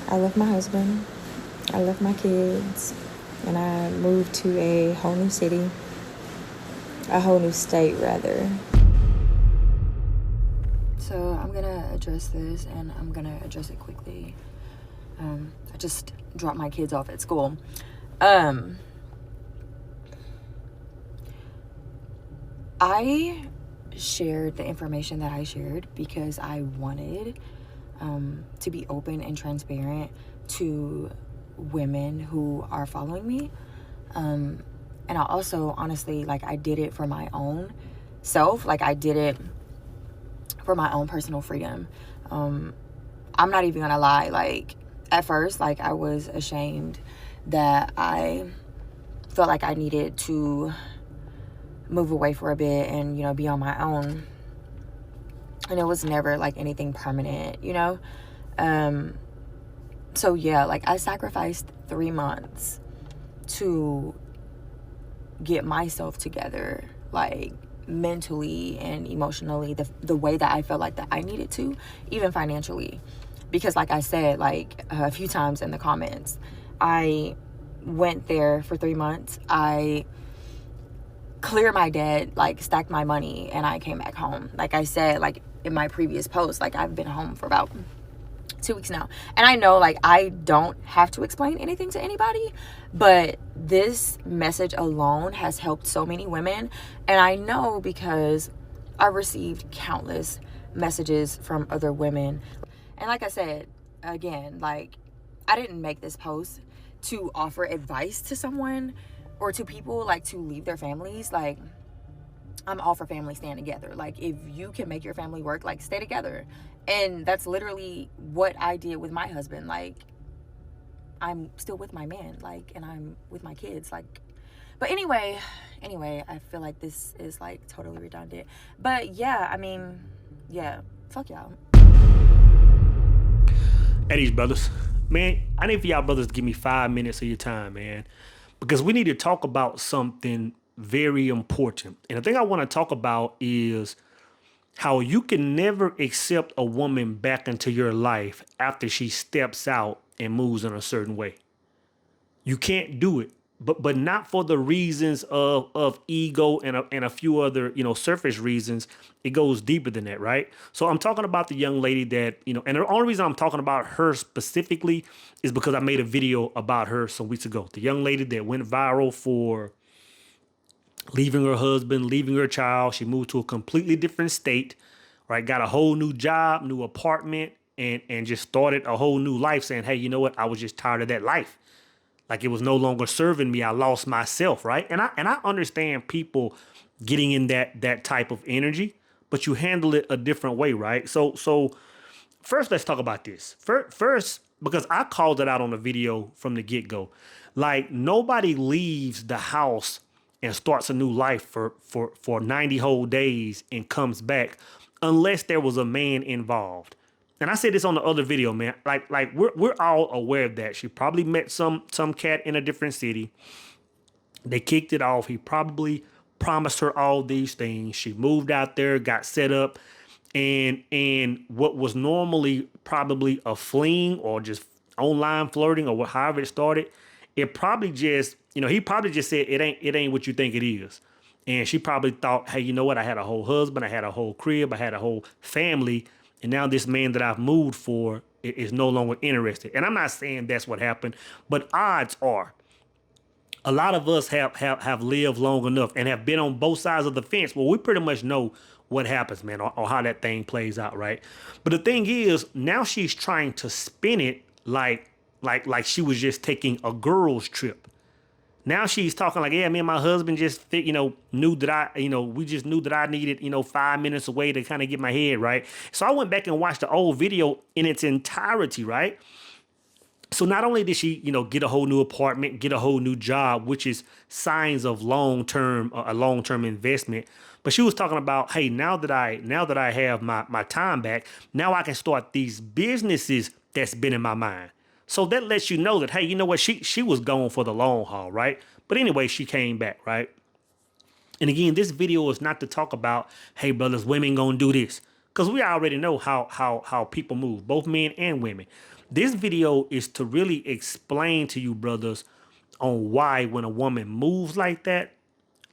I left my husband, I left my kids, and I moved to a whole new city, a whole new state, rather. So I'm gonna address this, and I'm gonna address it quickly. I just dropped my kids off at school. I shared the information that I shared because I wanted to be open and transparent to women who are following me. And I also, honestly, like, I did it for my own self. Like, I did it for my own personal freedom. I'm not even gonna lie. Like, at first, like, I was ashamed that I felt like I needed to move away for a bit and, be on my own. And it was never like anything permanent, So yeah, like, I sacrificed 3 months to get myself together, like, mentally and emotionally, the way that I felt like that I needed to, even financially. Because, like I said, like, a few times in the comments, I went there for 3 months. I cleared my debt, like, stacked my money, and I came back home. Like I said, like, in my previous post, like, I've been home for about 2 weeks now. And I know, like, I don't have to explain anything to anybody, but this message alone has helped so many women. And I know because I received countless messages from other women. And like I said, again, like, I didn't make this post to offer advice to someone or to people, like, to leave their families. Like, I'm all for family staying together. Like, if you can make your family work, like, stay together. And that's literally what I did with my husband. Like, I'm still with my man, like, and I'm with my kids, like. But anyway, I feel like this is, like, totally redundant. But yeah, I mean, yeah, fuck y'all. Hey, these brothers, man, I need for y'all brothers to give me 5 minutes of your time, man, because we need to talk about something very important. And the thing I want to talk about is how you can never accept a woman back into your life after she steps out and moves in a certain way. You can't do it, but not for the reasons of ego and a few other surface reasons. It goes deeper than that, right? So I'm talking about the young lady that and the only reason I'm talking about her specifically is because I made a video about her some weeks ago. The young lady that went viral for leaving her husband, leaving her child. She moved to a completely different state, right? Got a whole new job, new apartment, and just started a whole new life, saying, hey, you know what? I was just tired of that life. Like, it was no longer serving me. I lost myself, right? And I understand people getting in that type of energy, but you handle it a different way, right? So first, let's talk about this. First, because I called it out on the video from the get-go. Like, nobody leaves the house and starts a new life for 90 whole days and comes back unless there was a man involved. And I said this on the other video, man. Like we're all aware of that. She probably met some cat in a different city. They kicked it off. He probably promised her all these things. She moved out there, got set up, and what was normally probably a fling or just online flirting or however it started, it probably just, he probably just said it ain't what you think it is. And she probably thought, hey, you know what? I had a whole husband, I had a whole crib, I had a whole family, and now this man that I've moved for is no longer interested. And I'm not saying that's what happened, but odds are a lot of us have lived long enough and have been on both sides of the fence. Well, we pretty much know what happens, man, or how that thing plays out, right? But the thing is, now she's trying to spin it like she was just taking a girl's trip. Now she's talking like, yeah, me and my husband just knew that we just knew that I needed 5 minutes away to kind of get my head right. So I went back and watched the old video in its entirety, right? So not only did she, get a whole new apartment, get a whole new job, which is signs of a long-term investment, but she was talking about, hey, now that I have my time back, now I can start these businesses that's been in my mind. So that lets you know that, hey, you know what? She was going for the long haul, right? But anyway, she came back, right? And again, this video is not to talk about, hey, brothers, women gonna do this. because we already know how people move, both men and women. This video is to really explain to you brothers on why when a woman moves like that,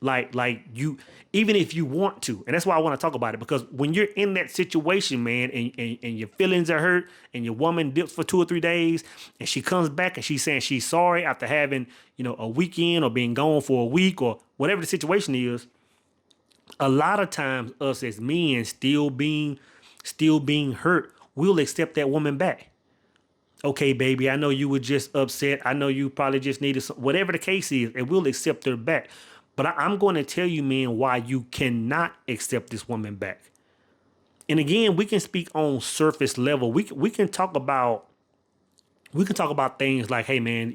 like you, even if you want to, and that's why I want to talk about it, because when you're in that situation, man, and your feelings are hurt, and your woman dips for 2 or 3 days, and she comes back and she's saying she's sorry after having, a weekend or being gone for a week or whatever the situation is, a lot of times us as men still being hurt, we'll accept that woman back. Okay, baby, I know you were just upset. I know you probably just needed some, whatever the case is, and we'll accept her back. But I'm going to tell you, man, why you cannot accept this woman back. And again, we can speak on surface level. We can talk about things like, hey, man,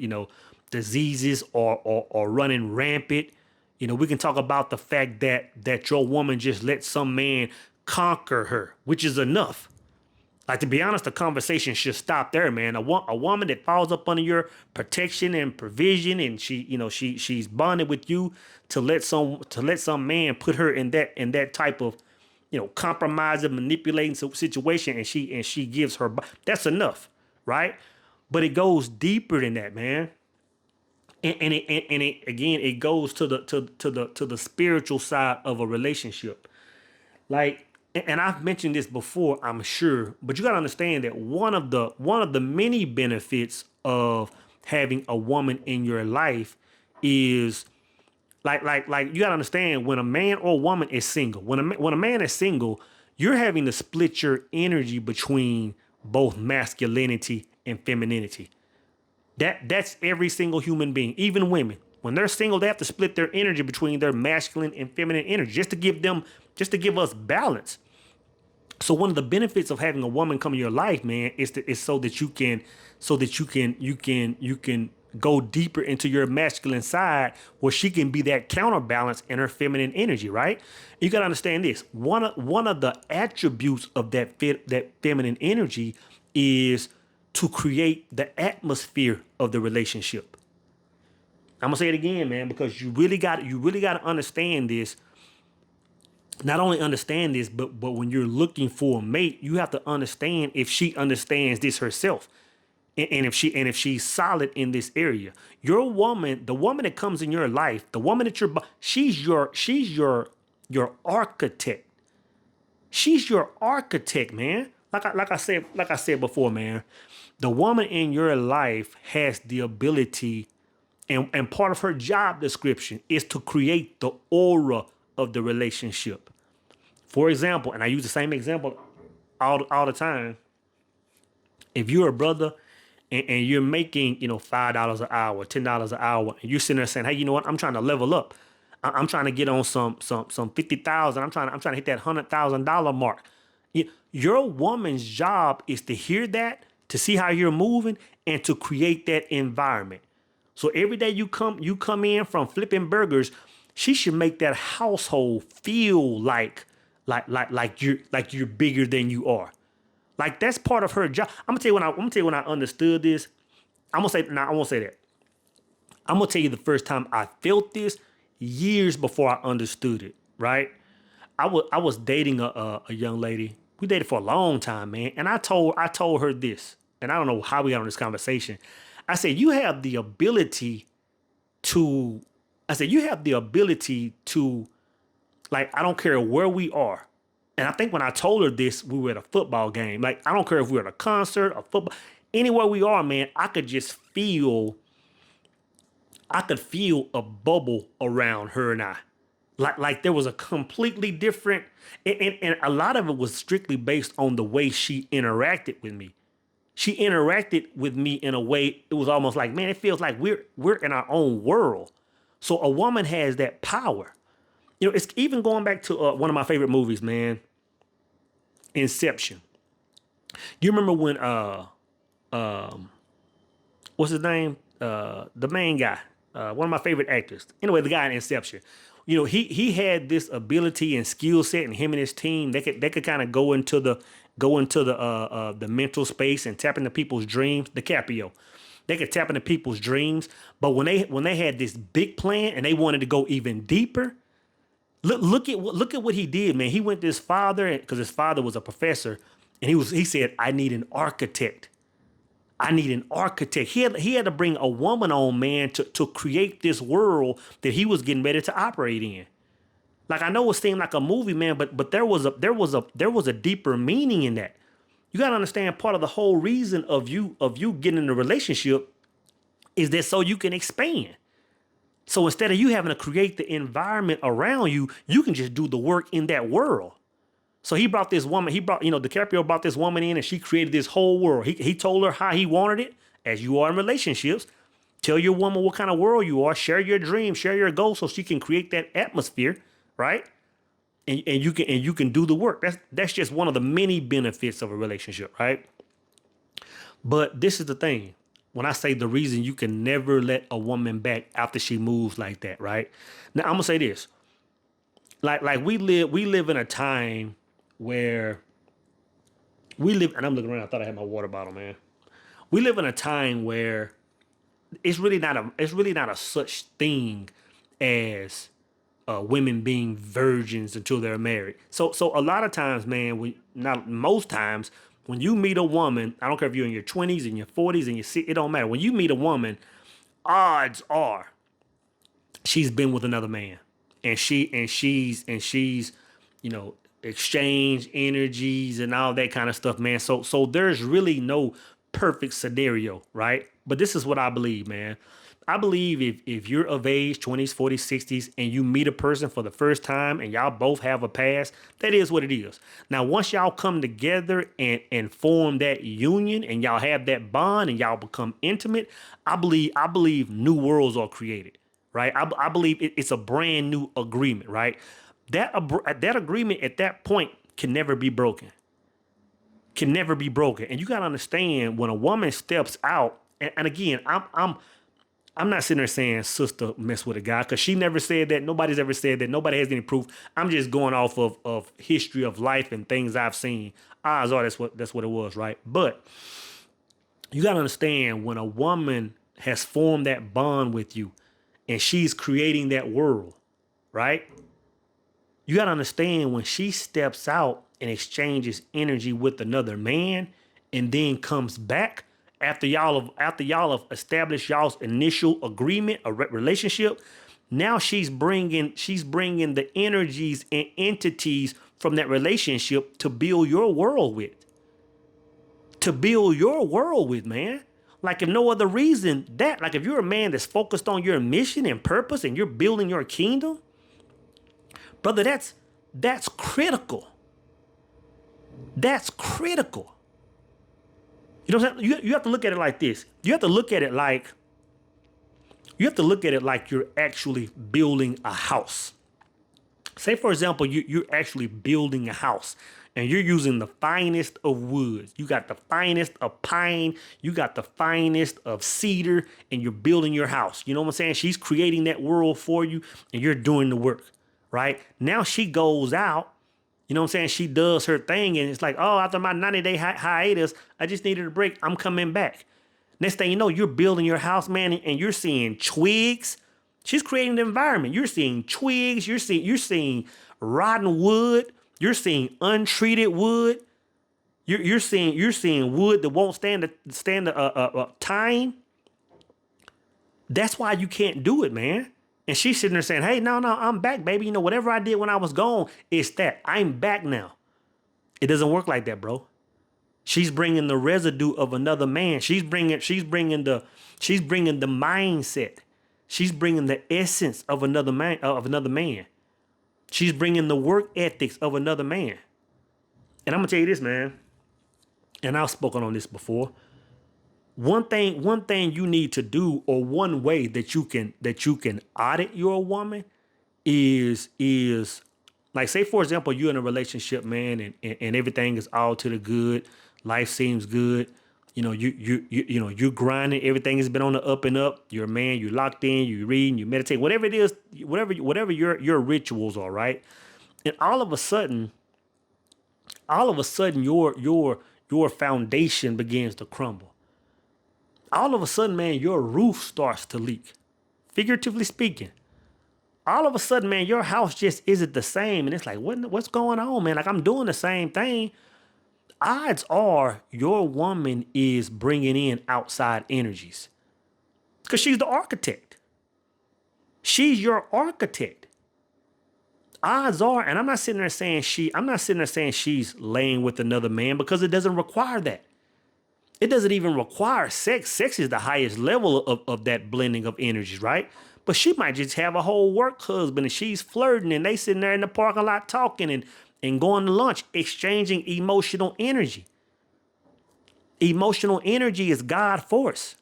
diseases are running rampant. We can talk about the fact that your woman just let some man conquer her, which is enough. Like, to be honest, the conversation should stop there, man. A woman that falls up under your protection and provision, and she's bonded with you to let some man put her in that type of, compromising, manipulating situation, and she gives her, that's enough, right? But it goes deeper than that, man. It goes to the spiritual side of a relationship. Like, and I've mentioned this before, I'm sure, but you got to understand that one of the many benefits of having a woman in your life is like you got to understand, when a man or woman is single, when a man is single, you're having to split your energy between both masculinity and femininity. That's every single human being, even women. When they're single, they have to split their energy between their masculine and feminine energy just to give us balance. So one of the benefits of having a woman come in your life, man, is so that you can go deeper into your masculine side, where she can be that counterbalance in her feminine energy, right? You got to understand this. One of the attributes of that feminine energy is to create the atmosphere of the relationship. I'm gonna say it again, man, because you really got to understand this. Not only understand this, but when you're looking for a mate, you have to understand if she understands this herself, and if she's solid in this area. Your woman, the woman that comes in your life, the woman that she's your architect. She's your architect, man. Like I said before, man. The woman in your life has the ability, and part of her job description is to create the aura of the relationship. For example, and I use the same example all the time. If you're a brother and you're making, $5 an hour, $10 an hour, and you're sitting there saying, hey, you know what? I'm trying to level up. I'm trying to get on some 50,000. I'm trying to hit that $100,000 mark. Your woman's job is to hear that, to see how you're moving, and to create that environment. So every day you come in from flipping burgers, she should make that household feel like you're bigger than you are. Like, that's part of her job. I'm gonna tell you when I understood this. I won't say that. I'm gonna tell you the first time I felt this, years before I understood it. Right? I was dating a young lady. We dated for a long time, man. And I told her this, and I don't know how we got on this conversation. I said, you have the ability to. Like, I don't care where we are. And I think when I told her this, we were at a football game. Like, I don't care if we're at a concert, a football, anywhere we are, man, I could feel a bubble around her and I. Like there was a completely different, and a lot of it was strictly based on the way she interacted with me. She interacted with me in a way, it was almost like, man, it feels like we're in our own world. So a woman has that power. It's even going back to one of my favorite movies, man, Inception. You remember when what's his name? The main guy, one of my favorite actors. Anyway, the guy in Inception. He had this ability and skill set, and him and his team, they could kind of go into the mental space and tap into people's dreams. DiCaprio. They could tap into people's dreams, but when they had this big plan and they wanted to go even deeper, Look at what he did, man. He went to his father because his father was a professor, and he said, "I need an architect. I need an architect." He had to bring a woman on, man, to create this world that he was getting ready to operate in. Like, I know it seemed like a movie, man, but there was a deeper meaning in that. You gotta understand, part of the whole reason of you getting in a relationship is that so you can expand. So instead of you having to create the environment around you, you can just do the work in that world. So he brought this woman, DiCaprio brought this woman in and she created this whole world. He told her how he wanted it, as you are in relationships. Tell your woman what kind of world you are, share your dreams, share your goals so she can create that atmosphere, right? And you can do the work. That's just one of the many benefits of a relationship, right? But this is the thing. When I say the reason you can never let a woman back after she moves like that, right? Now I'm gonna say this. Like we live in a time where and I'm looking around, I thought I had my water bottle, man. We live in a time where it's really not a such thing as women being virgins until they're married. So a lot of times, man, not most times, when you meet a woman, I don't care if you're in your 20s, in your 40s, and it don't matter. When you meet a woman, odds are she's been with another man, and she's exchange energies and all that kind of stuff, man. So there's really no perfect scenario, right? But this is what I believe, man. I believe if you're of age, 20s, 40s, 60s, and you meet a person for the first time and y'all both have a past, that is what it is. Now, once y'all come together and form that union and y'all have that bond and y'all become intimate, I believe new worlds are created, right? I believe it's a brand new agreement, right? That agreement at that point can never be broken. Can never be broken. And you got to understand, when a woman steps out, and again, I'm not sitting there saying sister mess with a guy, because she never said that. Nobody's ever said that. Nobody has any proof. I'm just going off of history of life and things I've seen. Odds are that's what it was, right? But you got to understand, when a woman has formed that bond with you and she's creating that world, right? You got to understand, when she steps out and exchanges energy with another man and then comes back after y'all have established y'all's initial agreement, a relationship, now she's bringing the energies and entities from that relationship to build your world with. To build your world with, man. Like, if no other reason, like, if you're a man that's focused on your mission and purpose and you're building your kingdom, brother, that's critical. That's critical. You know what I'm saying? You have to look at it like this. You have to look at it like you're actually building a house. Say, for example, you're actually building a house and you're using the finest of woods. You got the finest of pine. You got the finest of cedar, and you're building your house. You know what I'm saying? She's creating that world for you and you're doing the work, right? Now she goes out. You know what I'm saying? She does her thing, and it's like, oh, after my 90-day hiatus, I just needed a break. I'm coming back. Next thing you know, you're building your house, man, and you're seeing twigs. She's creating the environment. You're seeing twigs. You're seeing rotten wood. You're seeing untreated wood. You're seeing wood that won't stand the time. That's why you can't do it, man. And she's sitting there saying, hey, no, I'm back, baby. You know, whatever I did when I was gone, it's that. I'm back now. It doesn't work like that, bro. She's bringing the residue of another man. She's bringing the mindset. She's bringing the essence of another man. She's bringing the work ethics of another man. And I'm gonna tell you this, man. And I've spoken on this before. One thing you need to do, or one way that you can audit your woman is like, say, for example, you're in a relationship, man, and everything is all to the good. Life seems good. You know, you're grinding. Everything has been on the up and up. You're a man. You're locked in. You're reading. You meditate. Whatever it is, whatever your rituals are, right? And all of a sudden, your foundation begins to crumble. All of a sudden, man, your roof starts to leak. Figuratively speaking. all of a sudden, man, your house just isn't the same. And it's like, what's going on, man? Like, I'm doing the same thing. Odds are your woman is bringing in outside energies because she's the architect. She's your architect. Odds are, and I'm not sitting there saying she's laying with another man because it doesn't require that. It doesn't even require sex. Sex is the highest level of that blending of energies, right? But she might just have a whole work husband and she's flirting and they sitting there in the parking lot talking and going to lunch, exchanging emotional energy. Emotional energy is God force.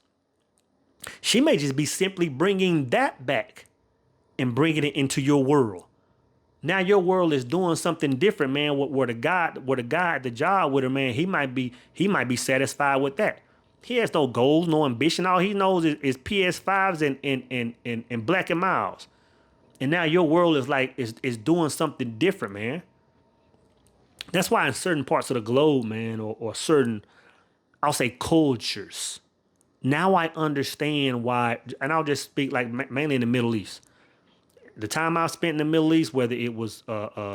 She may just be simply bringing that back and bringing it into your world. Now your world is doing something different, man. Where the guy at the job with her, man, he might be satisfied with that. He has no goals, no ambition. All he knows is PS5s and Black and Miles. And now your world is doing something different, man. That's why in certain parts of the globe, man, or certain, I'll say cultures, now I understand why, and I'll just speak like mainly in the Middle East. The time I spent in the Middle East, whether it was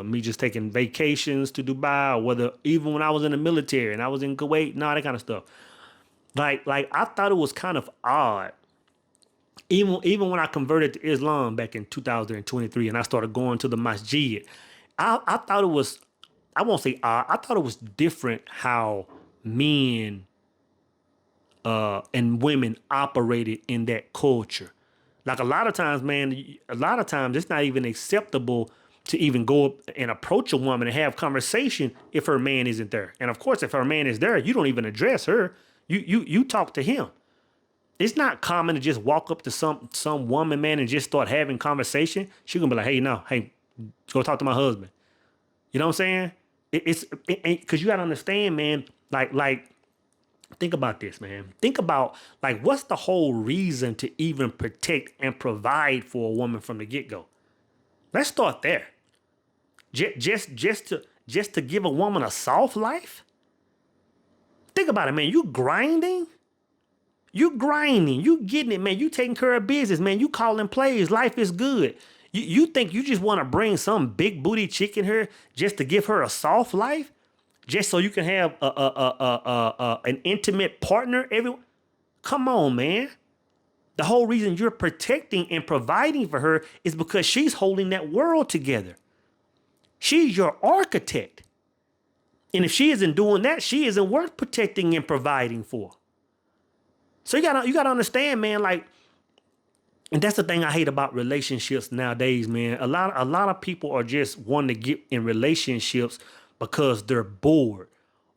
me just taking vacations to Dubai, or whether even when I was in the military and I was in Kuwait and all that kind of stuff, like I thought it was kind of odd. Even when I converted to Islam back in 2023 and I started going to the masjid, I thought it was, I won't say odd, I thought it was different how men and women operated in that culture. Like a lot of times, man, it's not even acceptable to even go up and approach a woman and have conversation if her man isn't there. And of course, if her man is there, you don't even address her. You talk to him. It's not common to just walk up to some woman, man, and just start having conversation. She's gonna be like, hey, go talk to my husband. You know what I'm saying? It's because you gotta understand, man, like think about this, man. Think about like what's the whole reason to even protect and provide for a woman from the get-go? Let's start there. Just to give a woman a soft life? Think about it, man. You grinding, you getting it, man. You taking care of business, man. You calling plays. Life is good. You think you just want to bring some big booty chick in here just to give her a soft life? Just so you can have an intimate partner? Come on, man. The whole reason you're protecting and providing for her is because she's holding that world together. She's your architect. And if she isn't doing that, she isn't worth protecting and providing for. So you gotta understand, man, like, and that's the thing I hate about relationships nowadays, man. A lot of people are just wanting to get in relationships because they're bored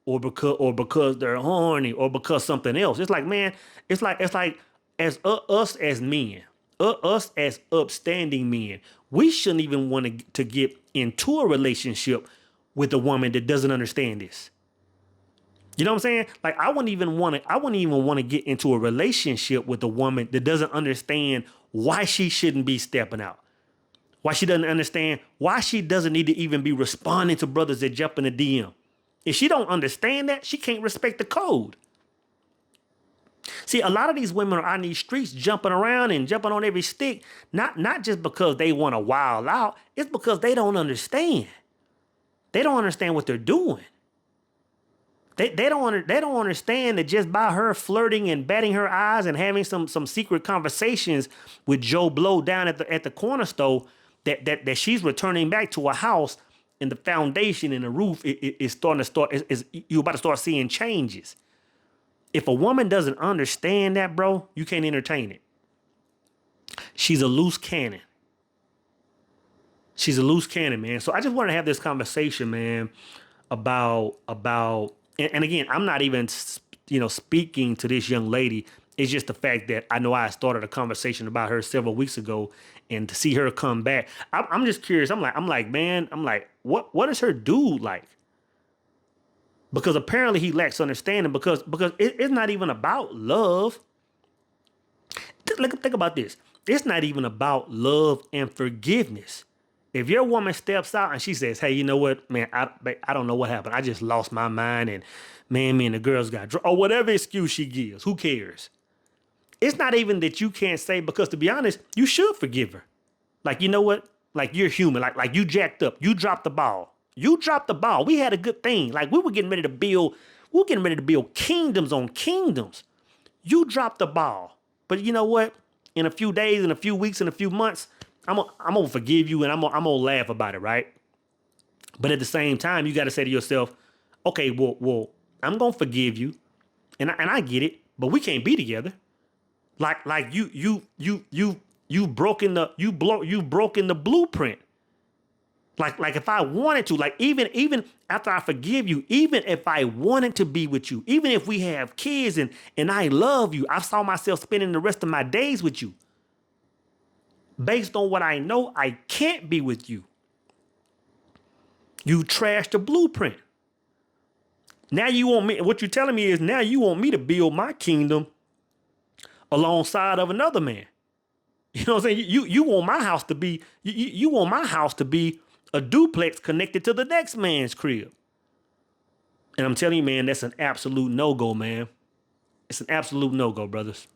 or because they're horny or because something else. It's like, man, it's like as us as men, us as upstanding men, we shouldn't even want to get into a relationship with a woman that doesn't understand this. You know what I'm saying? Like I wouldn't even want to get into a relationship with a woman that doesn't understand why she shouldn't be stepping out. Why she doesn't understand why she doesn't need to even be responding to brothers that jump in the DM. If she don't understand that, she can't respect the code. See, a lot of these women are on these streets jumping around and jumping on every stick, not just because they want to wild out, it's because they don't understand. They don't understand what they're doing. They don't understand that just by her flirting and batting her eyes and having some secret conversations with Joe Blow down at the corner store, that she's returning back to a house and the foundation and the roof is you're about to start seeing changes. If a woman doesn't understand that, bro, you can't entertain it. She's a loose cannon. She's a loose cannon, man. So I just want to have this conversation, man, about and again, I'm not even speaking to this young lady. It's just the fact that I know I started a conversation about her several weeks ago, and to see her come back, I'm just curious. I'm like, man, what is her dude like? Because apparently he lacks understanding. Because it's not even about love. Think about this. It's not even about love and forgiveness. If your woman steps out and she says, hey, you know what, man, I don't know what happened. I just lost my mind and man, me and the girls got drunk, or whatever excuse she gives, who cares? It's not even that you can't say, because to be honest, you should forgive her. Like, you know what? Like, you're human. Like you jacked up. You dropped the ball. You dropped the ball. We had a good thing. Like, we were getting ready to build, kingdoms on kingdoms. You dropped the ball. But you know what? In a few days, in a few weeks, in a few months, I'm gonna forgive you, and I'm gonna laugh about it, right? But at the same time, you got to say to yourself, okay, well, I'm gonna forgive you, and I get it, but we can't be together. Like you've broken the blueprint. Like if I wanted to, like even after I forgive you, even if I wanted to be with you, even if we have kids and I love you, I saw myself spending the rest of my days with you. Based on what I know, I can't be with you. You trashed the blueprint. Now you want me, what you're telling me is now you want me to build my kingdom alongside of another man. You know what I'm saying? You want my house to be, you want my house to be a duplex connected to the next man's crib. And I'm telling you, man, that's an absolute no-go, man. It's an absolute no-go, brothers.